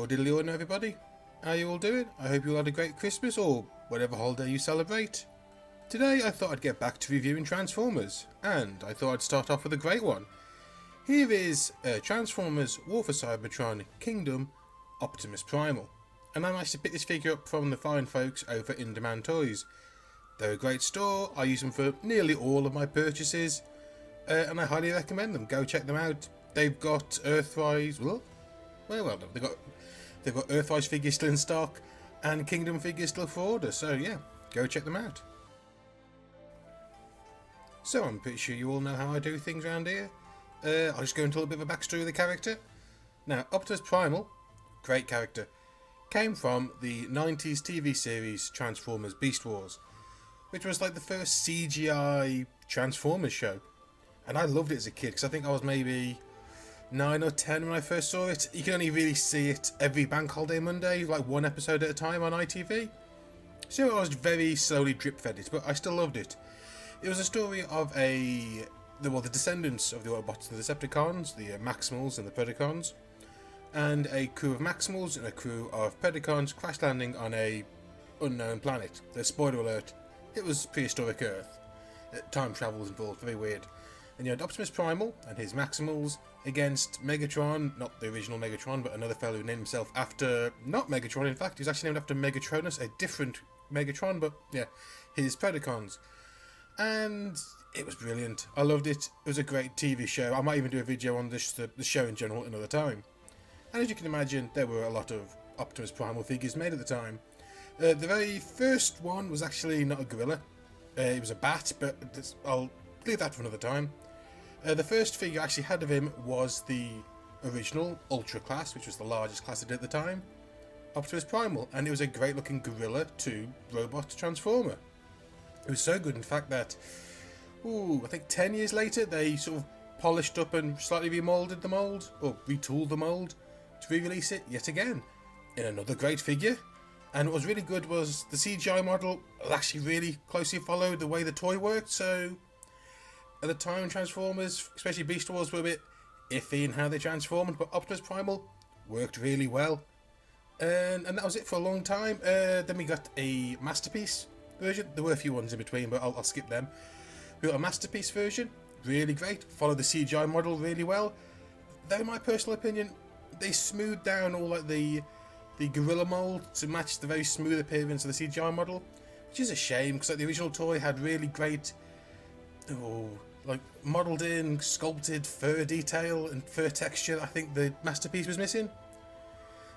Bonjour diddly order everybody. How you all doing? I hope you all had a great Christmas or whatever holiday you celebrate. Today I thought I'd get back to reviewing Transformers, and I thought I'd start off with a great one. Here is Transformers War for Cybertron Kingdom Optimus Primal, and I managed to pick this figure up from the fine folks over InDemandToys. They're a great store, I use them for nearly all of my purchases, and I highly recommend them. Go check them out. They've got Earthrise, they've got Earthrise figures still in stock, and Kingdom figures still for order, so yeah, go check them out. So I'm pretty sure you all know how I do things around here. I'll just go into a little bit of a backstory of the character. Now, Optimus Primal, great character, came from the 90s TV series Transformers Beast Wars, which was like the first CGI Transformers show. And I loved it as a kid, because I think I was maybe 9 or 10 when I first saw it. You can only really see it every bank holiday Monday, like one episode at a time on ITV. So I was very slowly drip fed it, but I still loved it. It was a story of the descendants of the Autobots, the Decepticons, the Maximals and the Predacons, and a crew of Maximals and a crew of Predacons crash landing on a unknown planet. Spoiler alert, it was prehistoric Earth. Time travel was involved, very weird. And you had Optimus Primal and his Maximals against Megatron, not the original Megatron, but another fellow who named himself after, not Megatron in fact, he's actually named after Megatronus, a different Megatron, but yeah, his Predacons. And it was brilliant. I loved it. It was a great TV show. I might even do a video on the show in general another time. And as you can imagine, there were a lot of Optimus Primal figures made at the time. The very first one was actually not a gorilla. It was a bat, but I'll leave that for another time. The first figure I actually had of him was the original Ultra class, which was the largest class at the time, Optimus Primal, and it was a great looking gorilla to robot transformer. It was so good in fact that, I think 10 years later they sort of polished up and slightly remoulded the mould, or retooled the mould, to re-release it yet again in another great figure. And what was really good was the CGI model actually really closely followed the way the toy worked, so at the time Transformers, especially Beast Wars, were a bit iffy in how they transformed, but Optimus Primal worked really well. And that was it for a long time. Then we got a Masterpiece version. There were a few ones in between, but I'll skip them. We got a Masterpiece version, really great, followed the CGI model really well. Though in my personal opinion, they smoothed down all like the gorilla mold to match the very smooth appearance of the CGI model, which is a shame, because like the original toy had really great like modelled in, sculpted fur detail and fur texture that I think the Masterpiece was missing.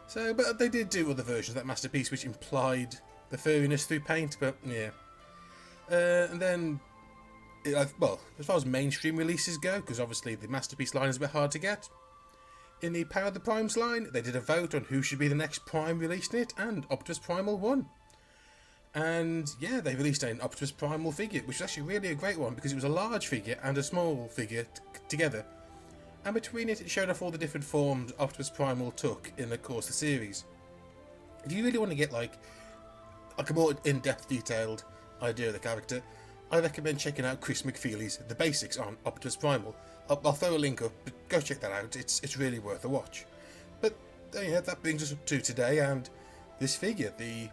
So, but they did do other versions of that Masterpiece which implied the furriness through paint, but yeah. And then, as far as mainstream releases go, because obviously the Masterpiece line is a bit hard to get, in the Power of the Primes line, they did a vote on who should be the next Prime released in it, and Optimus Primal won. And yeah, they released an Optimus Primal figure, which was actually really a great one because it was a large figure and a small figure together. And between it showed off all the different forms Optimus Primal took in the course of the series. If you really want to get like a more in-depth detailed idea of the character, I recommend checking out Chris McFeely's The Basics on Optimus Primal. I'll throw a link up, but go check that out, it's really worth a watch. But yeah, that brings us up to today and this figure, the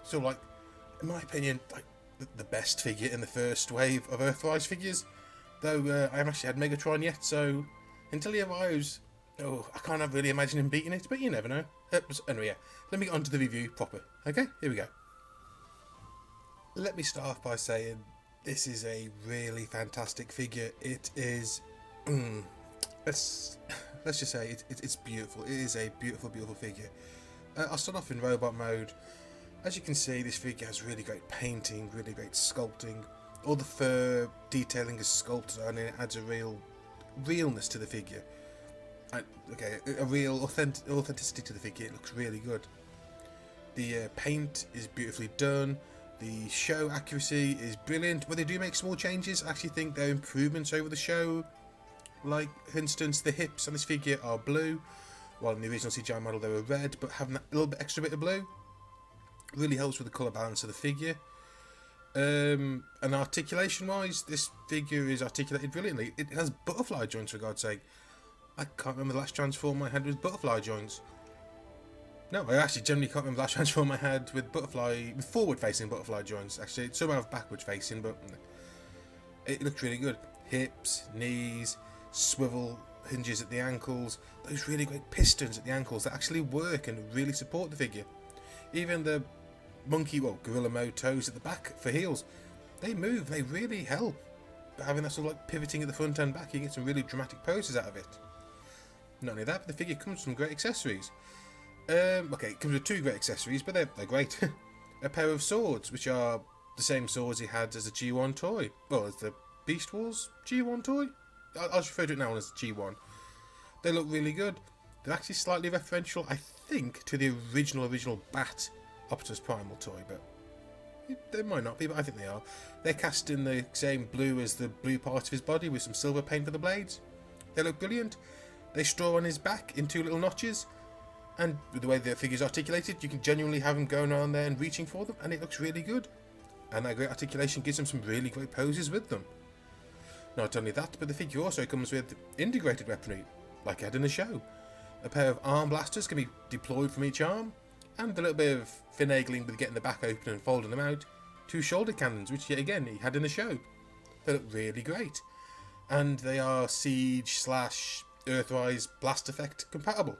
sort of like, in my opinion, like the best figure in the first wave of Earthrise figures. Though I haven't actually had Megatron yet, so until he arrives, I can't really imagine him beating it, but you never know. Anyway, yeah, let me get on to the review proper. Okay, here we go. Let me start off by saying this is a really fantastic figure. It is, let's just say it's beautiful. It is a beautiful, beautiful figure. I'll start off in robot mode. As you can see, this figure has really great painting, really great sculpting. All the fur detailing is sculpted on it, adds a real realness to the figure. A real authenticity to the figure. It looks really good. The paint is beautifully done. The show accuracy is brilliant. But they do make small changes. I actually think they're improvements over the show. Like, for instance, the hips on this figure are blue, while in the original CGI model they were red, but having that little bit extra bit of blue really helps with the colour balance of the figure. And articulation wise, this figure is articulated brilliantly. It has butterfly joints, for God's sake. I can't remember the last Transformer I had with butterfly joints. No, I actually generally can't remember the last transform I had with butterfly, with forward-facing butterfly joints. Actually, it's somehow backwards-facing, but it looked really good. Hips, knees, swivel hinges at the ankles, those really great pistons at the ankles that actually work and really support the figure. Even the monkey, well, gorilla mode toes at the back for heels, they move, they really help. But having that sort of like pivoting at the front and back, you get some really dramatic poses out of it. Not only that, but the figure comes with some great accessories. Okay, it comes with 2 great accessories, but they're great. A pair of swords, which are the same swords he had as a G1 toy. Well, as the Beast Wars G1 toy. I'll just refer to it now as G1. They look really good. They're actually slightly referential, I think, to the original Bat Optimus Primal toy, but they might not be, but I think they are. They're cast in the same blue as the blue part of his body with some silver paint for the blades. They look brilliant. They straw on his back in 2 little notches, and with the way the figure's articulated, you can genuinely have him going around there and reaching for them, and it looks really good. And that great articulation gives him some really great poses with them. Not only that, but the figure also comes with integrated weaponry, like I had in the show. A pair of arm blasters can be deployed from each arm, and a little bit of finagling with getting the back open and folding them out. 2 shoulder cannons, which yet again he had in the show. They look really great. And they are Siege / Earthrise Blast Effect compatible.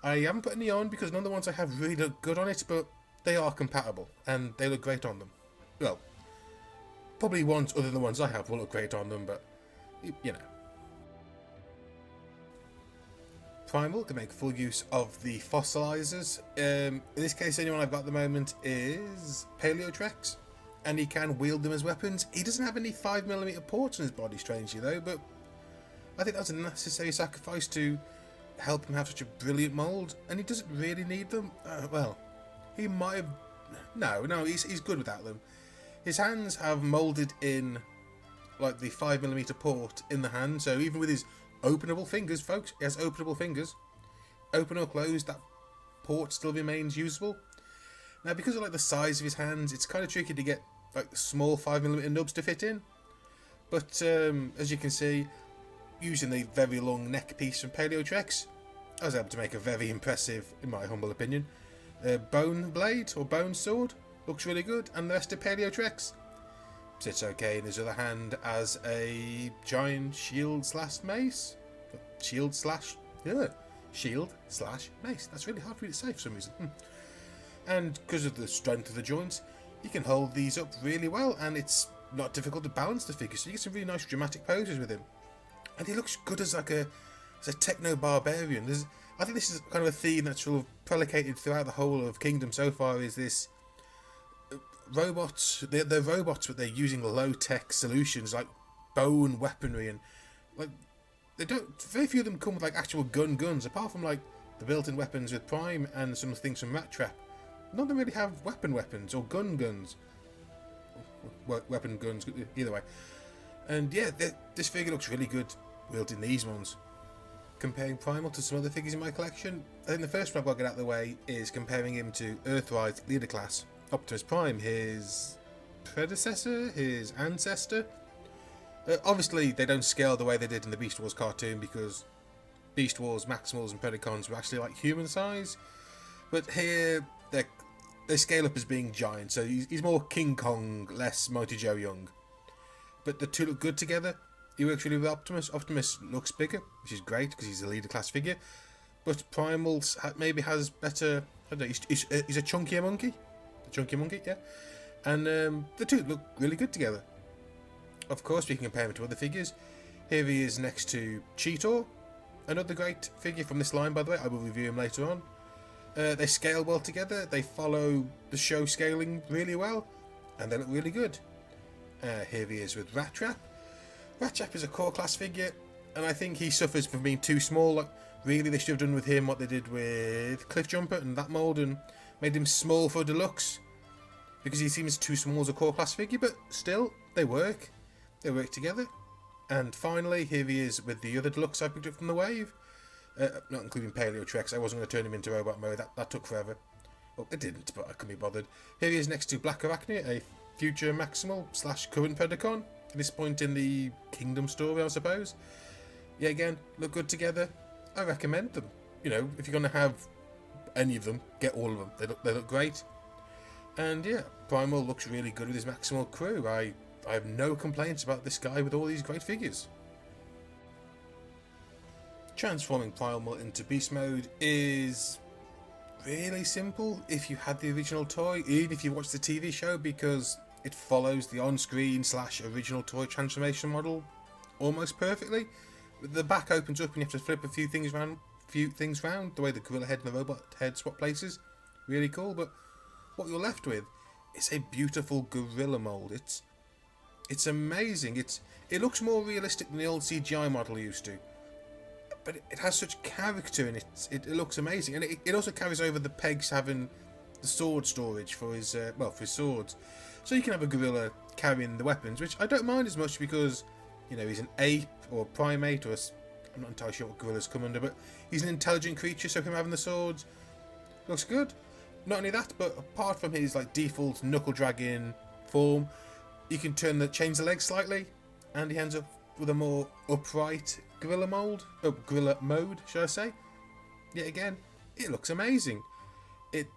I haven't put any on because none of the ones I have really look good on it, but they are compatible, and they look great on them. Well, probably ones other than the ones I have will look great on them, but, you know. Primal can make full use of the fossilizers. In this case, the only one I've got at the moment is Paleotrex, and he can wield them as weapons. He doesn't have any 5mm ports in his body, strangely though, but I think that's a necessary sacrifice to help him have such a brilliant mould, and he doesn't really need them. Well, he might have... No, he's good without them. His hands have moulded in, like, the 5mm port in the hand, so even with his openable fingers, folks, he has openable fingers. Open or close, that port still remains usable. Now, because of, like, the size of his hands, it's kind of tricky to get, like, small 5mm nubs to fit in. But, as you can see, using the very long neck piece from Paleotrex, I was able to make a very impressive, in my humble opinion, bone blade or bone sword. Looks really good, and the rest of Paleotrex sits okay in his other hand as a giant shield / mace. Shield / mace. That's really hard for me to say for some reason. And because of the strength of the joints, you can hold these up really well, and it's not difficult to balance the figure, so you get some really nice dramatic poses with him. And he looks good as like a techno-barbarian. I think this is kind of a theme that's sort of predicated throughout the whole of Kingdom so far, is this robots, they're robots, but they're using low-tech solutions like bone weaponry, and like very few of them come with like actual guns, apart from like the built-in weapons with Prime and some things from Rat Trap. None of them really have weapons or guns. Weapon guns, either way. And yeah, this figure looks really good wielding these ones. Comparing Primal to some other figures in my collection, I think the first one I've got to get out of the way is comparing him to Earthrise Leader Class Optimus Prime, his predecessor, his ancestor. Obviously, they don't scale the way they did in the Beast Wars cartoon, because Beast Wars, Maximals and Predacons were actually like human size. But here, they scale up as being giant, so he's more King Kong, less Mighty Joe Young. But the two look good together. He works really with Optimus. Optimus looks bigger, which is great because he's a leader class figure. But Primal maybe has better... I don't know, he's a chunkier monkey. A chunky monkey, yeah. And the two look really good together. Of course, we can compare him to other figures. Here he is next to Cheetor. Another great figure from this line, by the way. I will review him later on. They scale well together. They follow the show scaling really well. And they look really good. Here he is with Rat Trap. Rat Trap is a core class figure, and I think he suffers from being too small. Like, really, they should have done with him what they did with Cliff Jumper and that mould, and made him small for deluxe, because he seems too small as a core class figure. But still, they work. They work together. And finally, here he is with the other deluxe I picked up from the wave, not including Paleotrex. I wasn't going to turn him into robot mode. That took forever. Well, it didn't, but I couldn't be bothered. Here he is next to Black Arachne, a future Maximal / current Predacon. At this point in the Kingdom story, I suppose. Yeah, again, look good together. I recommend them. You know, if you're going to have any of them, get all of them. They look great. And yeah, Primal looks really good with his Maximal crew. I have no complaints about this guy with all these great figures. Transforming Primal into Beast Mode is really simple if you had the original toy, even if you watch the TV show, because it follows the on-screen / original toy transformation model almost perfectly. The back opens up and you have to flip a few things around, the way the gorilla head and the robot head swap places. Really cool, but what you're left with is a beautiful gorilla mold. It's amazing. It looks more realistic than the old CGI model used to, but it has such character in it. It looks amazing, and it also carries over the pegs having the sword storage for his for his swords. So you can have a gorilla carrying the weapons, which I don't mind as much because, you know, he's an ape or a primate, or I'm not entirely sure what gorillas come under, but he's an intelligent creature, so him having the swords looks good. Not only that, but apart from his like default knuckle dragging form, you can change the legs slightly, and he ends up with a more upright gorilla mode, should I say? Yet again, it looks amazing. It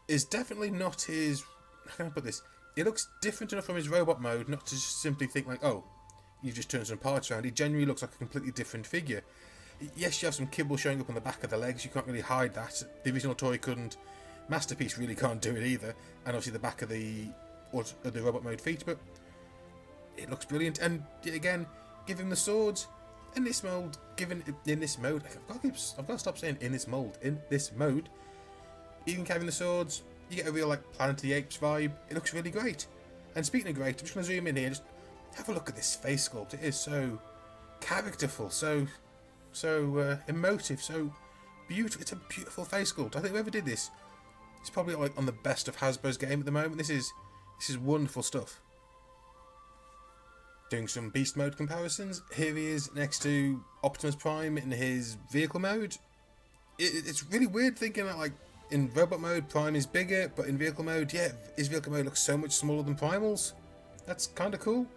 is definitely not his. How can I put this? It looks different enough from his robot mode not to just simply think like, oh, you just turned some parts around. He genuinely looks like a completely different figure. Yes, you have some kibble showing up on the back of the legs. You can't really hide that. The original toy couldn't. Masterpiece really can't do it either. And obviously the back of the robot mode feet, but it looks brilliant. And yet again, give him the swords in this mold. In this mode, I've got to stop saying in this mold. In this mode, even carrying the swords, you get a real like Planet of the Apes vibe. It looks really great. And speaking of great, I'm just going to zoom in here. Just have a look at this face sculpt. It is so characterful, so emotive, so beautiful. It's a beautiful face sculpt. I think whoever did this is probably like on the best of Hasbro's game at the moment. This is wonderful stuff. Doing some beast mode comparisons. Here he is next to Optimus Prime in his vehicle mode. It's really weird thinking that like in robot mode Prime is bigger, but in vehicle mode, yeah, his vehicle mode looks so much smaller than Primal's. That's kind of cool.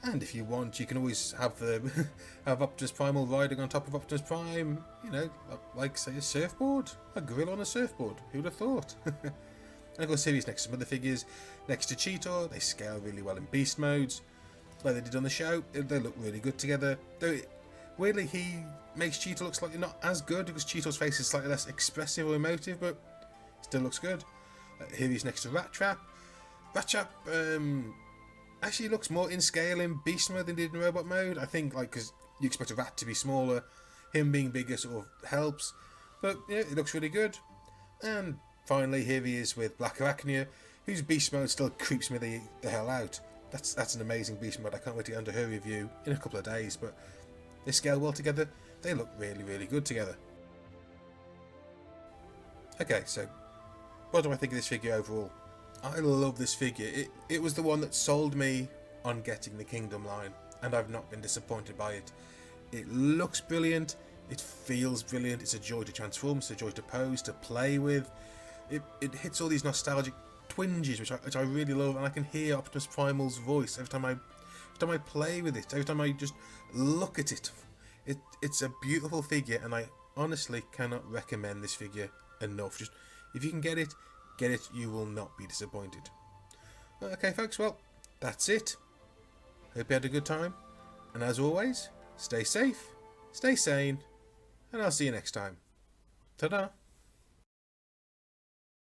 And if you want, you can always have have Optimus Primal riding on top of Optimus Prime. You know, like say a surfboard, a gorilla on a surfboard. Who'd have thought? And of course, here he's next to some other figures. Next to Cheetor, they scale really well in beast modes. Like they did on the show, they look really good together. Though weirdly, he makes Cheetor look slightly not as good because Cheetor's face is slightly less expressive or emotive, but still looks good. Here he's next to Rat Trap. Rat Trap actually looks more in scale in beast mode than he did in robot mode. I think like because you expect a rat to be smaller, him being bigger sort of helps. But yeah, it looks really good. And finally, here he is with Black Arachnia, whose beast mode still creeps me the hell out. That's an amazing beast mode. I can't wait to get under her review in a couple of days. But they scale well together. They look really, really good together. Okay, so what do I think of this figure overall? I love this figure. It was the one that sold me on getting the Kingdom line, and I've not been disappointed by it. It looks brilliant. It feels brilliant. It's a joy to transform. It's a joy to pose, to play with. It hits all these nostalgic twinges, which I really love, and I can hear Optimus Primal's voice every time I play with it. Every time I just look at it. It's a beautiful figure, and I honestly cannot recommend this figure enough. Just if you can get it, you will not be disappointed. Okay folks, well, that's it. Hope you had a good time, and as always, stay safe, stay sane, and I'll see you next time. Ta-da!